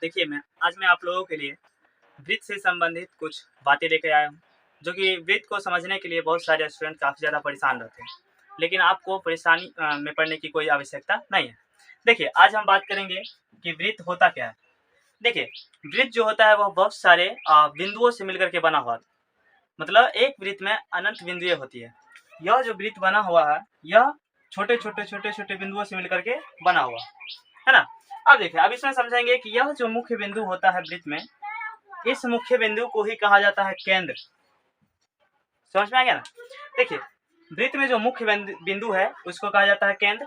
देखिए आज मैं आप लोगों के लिए वृत्त से संबंधित कुछ बातें लेकर आया हूँ, जो कि वृत्त को समझने के लिए बहुत सारे स्टूडेंट काफ़ी ज़्यादा परेशान रहते हैं, लेकिन आपको परेशानी में पड़ने की कोई आवश्यकता नहीं है। देखिए आज हम बात करेंगे कि वृत्त होता क्या है। देखिए वृत्त जो होता है वह बहुत सारे बिंदुओं से मिलकर के बना हुआ है। मतलब एक वृत्त में अनंत बिंदुएं होती है। यह जो वृत्त बना हुआ है यह छोटे छोटे बिंदुओं से मिलकर के बना हुआ है ना। अब देखिए अब इसमें समझेंगे कि यह जो मुख्य बिंदु होता है वृत्त में, इस मुख्य बिंदु को ही कहा जाता है केंद्र। समझ में आ गया ना। देखिए वृत्त में जो मुख्य बिंदु है उसको कहा जाता है केंद्र,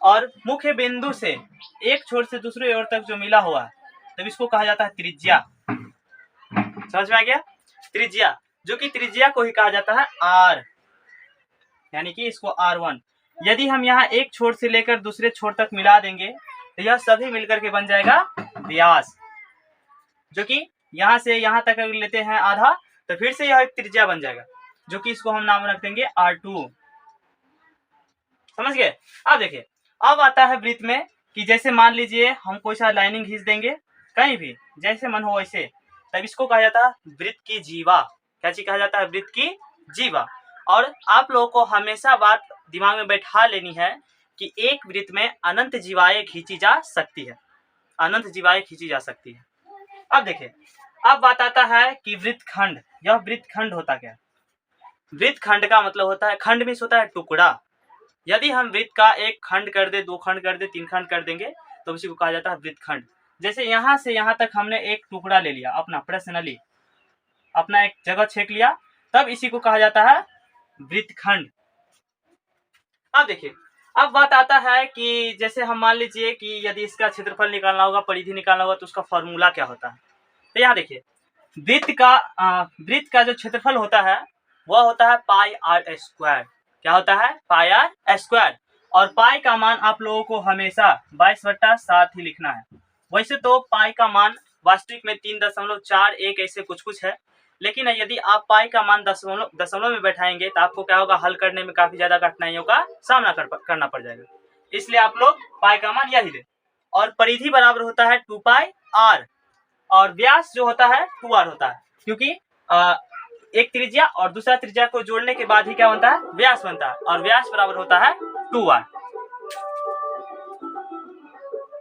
और मुख्य बिंदु से एक छोर से दूसरे ओर तक जो मिला हुआ है तब इसको कहा जाता है त्रिज्या। समझ में आ गया। त्रिज्या, जो कि त्रिज्या को ही कहा जाता है आर, यानी कि इसको R1। यदि हम यहाँ एक छोर से लेकर दूसरे छोर तक मिला देंगे तो यह सभी मिलकर के बन जाएगा व्यास, जो कि यहाँ से यहाँ तक अगर लेते हैं आधा तो फिर से यह एक त्रिज्या बन जाएगा, जो कि इसको हम नाम रख देंगे R2। समझ गए। अब देखिए अब आता है वृत्त में कि जैसे मान लीजिए हम कोई सा लाइनिंग खींच देंगे कहीं भी जैसे मन हो वैसे, तब इसको कहा जाता है वृत्त की जीवा। क्या चीज कहा जाता है? वृत्त की जीवा। और आप लोगों को हमेशा बात दिमाग में बैठा लेनी है कि एक वृत्त में अनंत जीवाएं खींची जा सकती है, अनंत जीवाएं खींची जा सकती है। अब देखिए अब बात आता है कि वृत्तखंड। यह वृत्तखंड होता क्या? वृत्तखंड का मतलब होता है, खंड मीन्स होता है टुकड़ा। यदि हम वृत्त का एक खंड कर दे, दो खंड कर दे, तीन खंड कर देंगे तो उसी को कहा जाता है वृत्तखंड। जैसे यहाँ से यहाँ तक हमने एक टुकड़ा ले लिया अपना पर्सनली, अपना एक जगह छेक लिया, तब इसी को कहा जाता है वृत्तखंड। अब देखिए अब बात आता है कि जैसे हम मान लीजिए कि यदि इसका क्षेत्रफल निकालना होगा, परिधि निकालना होगा, तो उसका फॉर्मूला क्या होता है? तो यहाँ देखिए वृत्त का जो क्षेत्रफल होता है वह होता है पाई आर स्क्वायर। क्या होता है? पाई आर स्क्वायर। और पाई का मान आप लोगों को हमेशा 22/7 ही लिखना है। वैसे तो पाई का मान वास्तविक में 3.41 ऐसे कुछ है, लेकिन यदि आप पाई का मान दशमलव में बैठाएंगे तो आपको क्या होगा, हल करने में काफी ज्यादा कठिनाइयों का सामना करना पड़ जाएगा। इसलिए आप लोग पाई का मान यही ले। और परिधि बराबर होता है 2πr, और व्यास जो होता है 2r होता है, क्योंकि एक त्रिज्या और दूसरा त्रिज्या को जोड़ने के बाद ही क्या बनता है? व्यास बनता है, और व्यास बराबर होता है 2r।